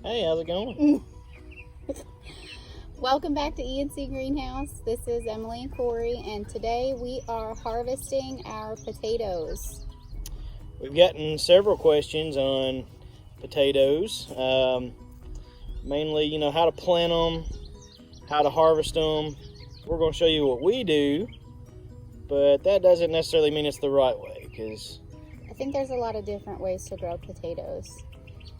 Hey, how's it going? Welcome back to E&C Greenhouse. This is Emily and Corey, and today we are harvesting our potatoes. We've gotten several questions on potatoes. Mainly, how to plant them, how to harvest them. We're going to show you what we do, but that doesn't necessarily mean it's the right way, because I think there's a lot of different ways to grow potatoes.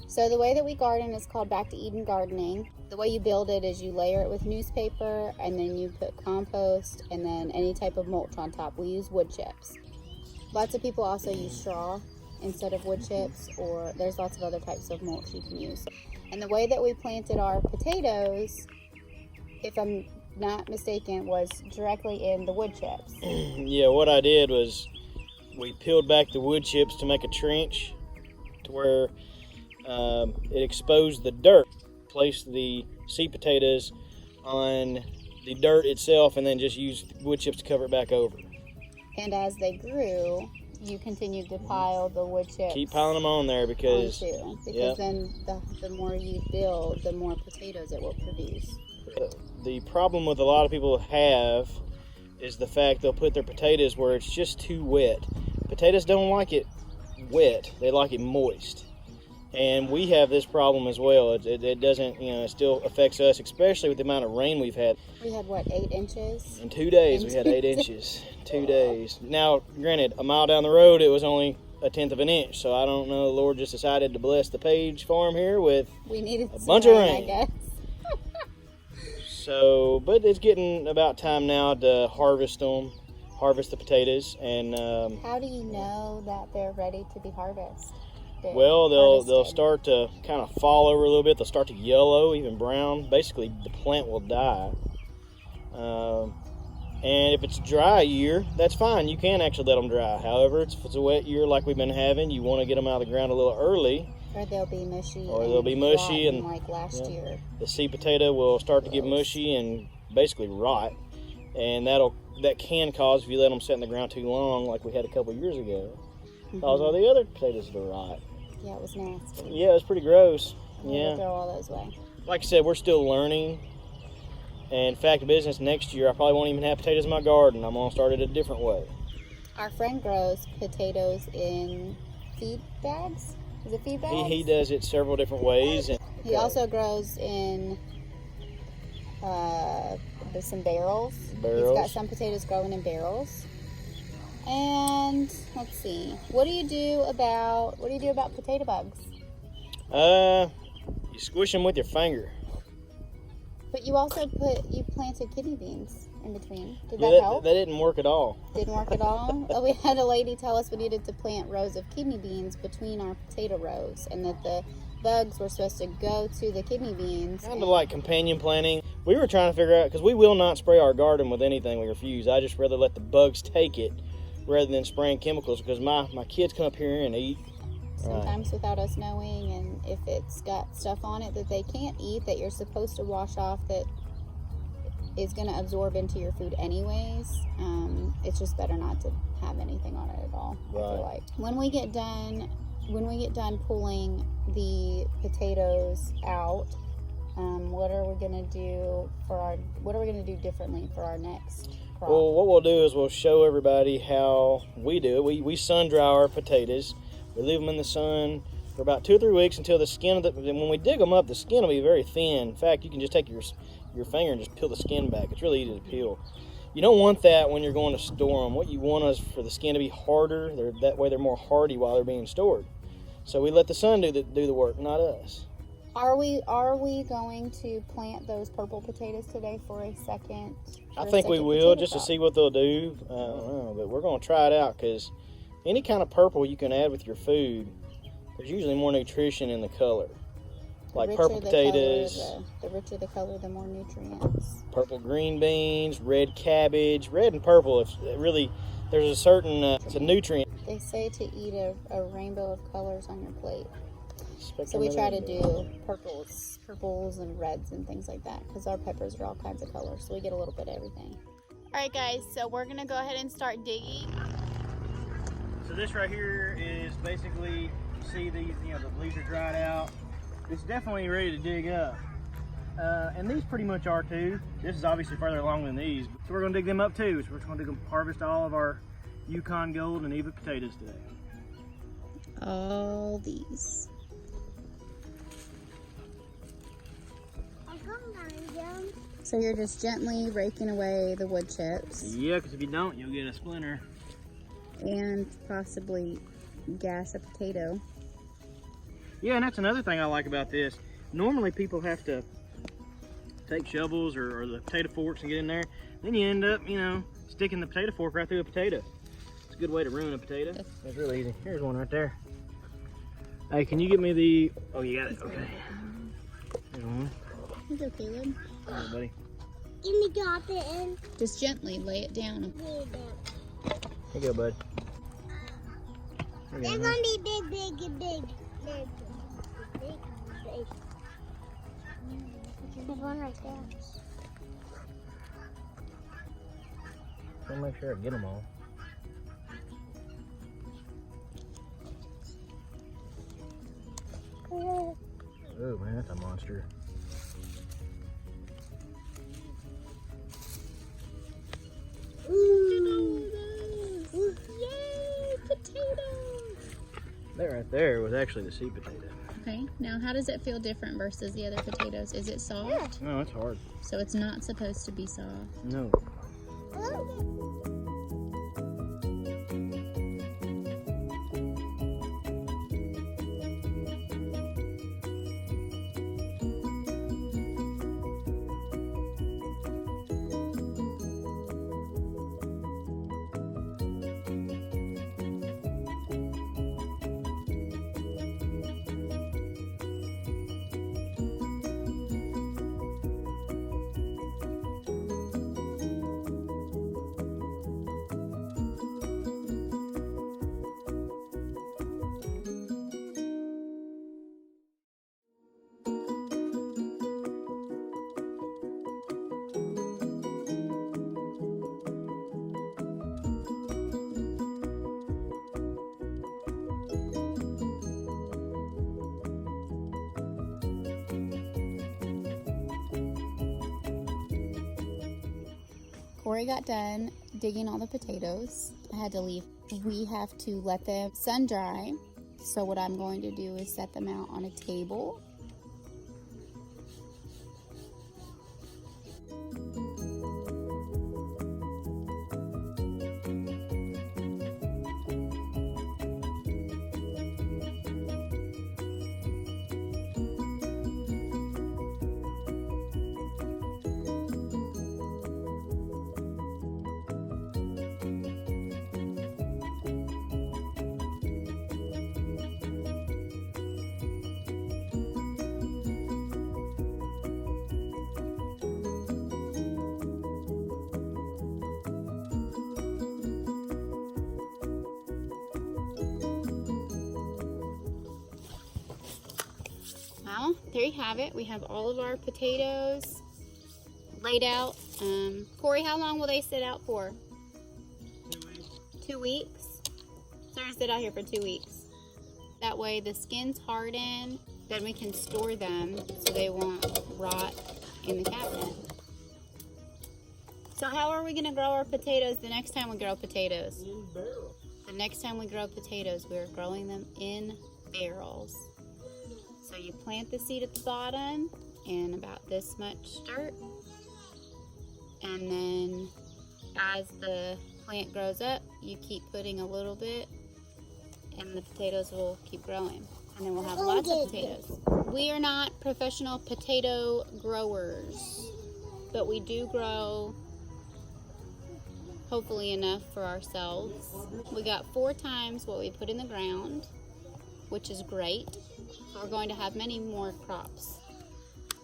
So the way that we garden is called Back to Eden gardening. The way you build it is you layer it with newspaper, and then you put compost, and then any type of mulch on top. We use wood chips. Lots of people also use straw instead of wood chips, or there's lots of other types of mulch you can use. And the way that we planted our potatoes, if I'm not mistaken, was directly in the wood chips. yeah, what I did was we peeled back the wood chips to make a trench to where it exposed the dirt. Placed the seed potatoes on the dirt itself and then just used wood chips to cover it back over. And as they grew, you continued to pile the wood chips. Keep piling them on there because then the more you build, the more potatoes it will produce. The problem with a lot of people have is the fact they'll put their potatoes where it's just too wet. Potatoes don't like it wet, they like it moist. And we have this problem as well. It doesn't, it still affects us, especially with the amount of rain we've had. We had, 8 inches? In 2 days, we had 8 inches. 2 days. Now, granted, a mile down the road, it was only 1/10 of an inch. So I don't know, the Lord just decided to bless the Page farm here with a bunch of rain. I guess. So, but it's getting about time now to harvest the potatoes. And how do you know that they're ready to be harvested? Well, they'll start to kind of fall over a little bit. They'll start to yellow, even brown. Basically, the plant will die. And if it's a dry year, that's fine. You can actually let them dry. However, if it's a wet year like we've been having, you want to get them out of the ground a little early. Or they'll be mushy. And like last year. The seed potato will start to get mushy and basically rot. And that can cause, if you let them sit in the ground too long, like we had a couple years ago, cause all the other potatoes to rot. Yeah, it was nasty. Yeah, it was pretty gross. Yeah. Throw all those away. Like I said, we're still learning. And in fact, business next year, I probably won't even have potatoes in my garden. I'm gonna start it a different way. Our friend grows potatoes in feed bags. Is it feed bags? He does it several different ways. And he also grows in some barrels. He's got some potatoes growing in barrels. And let's see, what do you do about potato bugs? You squish them with your finger. But you also planted kidney beans in between. Did that help? That didn't work at all. Didn't work at all? Oh, we had a lady tell us we needed to plant rows of kidney beans between our potato rows, and that the bugs were supposed to go to the kidney beans. Kind of like companion planting. We were trying to figure out, because we will not spray our garden with anything. We refuse. I just rather let the bugs take it rather than spraying chemicals, because my kids come up here and eat. Sometimes without us knowing, and if it's got stuff on it that they can't eat that you're supposed to wash off that is going to absorb into your food anyways, it's just better not to have anything on it at all. Right. I feel like when we get done pulling the potatoes out, what are we going to do differently for our next crop? Well, what we'll do is we'll show everybody how we do it. We sun dry our potatoes. We leave them in the sun for about 2 or 3 weeks until the skin when we dig them up, the skin will be very thin. In fact, you can just take your finger and just peel the skin back. It's really easy to peel. You don't want that when you're going to store them. What you want is for the skin to be harder. That way they're more hardy while they're being stored. So we let the sun do the work, not us. Are we going to plant those purple potatoes today for a second? I think we will, just to see what they'll do. I don't know, but we're going to try it out, because any kind of purple you can add with your food, there's usually more nutrition in the color. Like purple potatoes. The richer the color, the more nutrients. Purple green beans, red cabbage, red and purple. There's a certain, it's a nutrient. They say to eat a rainbow of colors on your plate. So we try to do purples and reds and things like that, because our peppers are all kinds of colors, so we get a little bit of everything. All right, guys, so we're gonna go ahead and start digging. So this right here is basically, you see these, the leaves are dried out. It's definitely ready to dig up. And these pretty much are too. This is obviously further along than these. So we're gonna dig them up too. So we're just gonna harvest all of our Yukon Gold and Eva potatoes today. All these. So you're just gently raking away the wood chips. Yeah, because if you don't, you'll get a splinter. And possibly gas a potato. Yeah, and that's another thing I like about this. Normally people have to take shovels or the potato forks and get in there. Then you end up, you know, sticking the potato fork right through a potato. It's a good way to ruin a potato. It's really easy. Here's one right there. Hey, can you get me the... Oh, you got it. Okay. Here's one. Here you go, Caleb. All right, buddy. Give me drop it in. Just gently lay it down. Here you go, bud. They're gonna be big, big, and big. Big, big, big. There's one right there. I'll make sure I get them all. Oh man, that's a monster. Yay, potatoes! That right there was actually the seed potato. Okay, now how does it feel different versus the other potatoes? Is it soft? No, it's hard. So it's not supposed to be soft. No. Corey got done digging all the potatoes. I had to leave. We have to let them sun dry. So what I'm going to do is set them out on a table. Well, there you have it. We have all of our potatoes laid out. Corey, how long will they sit out for? 2 weeks. 2 weeks? So they're gonna sit out here for 2 weeks. That way the skin's harden, then we can store them so they won't rot in the cabinet. So how are we gonna grow our potatoes the next time we grow potatoes? In barrels. The next time we grow potatoes, we're growing them in barrels. So you plant the seed at the bottom in about this much dirt. And then as the plant grows up, you keep putting a little bit and the potatoes will keep growing. And then we'll have lots of potatoes. We are not professional potato growers, but we do grow hopefully enough for ourselves. We got 4 times what we put in the ground, which is great. We're going to have many more crops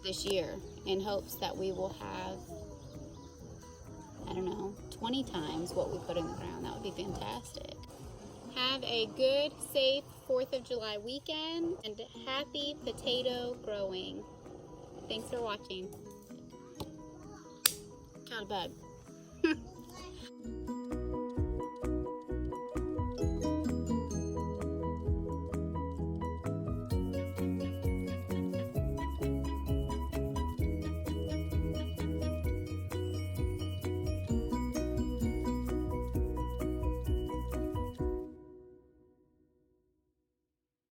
this year in hopes that we will have, I don't know, 20 times what we put in the ground. That would be fantastic. Have a good, safe 4th of July weekend and happy potato growing. Thanks for watching. Caught a bug.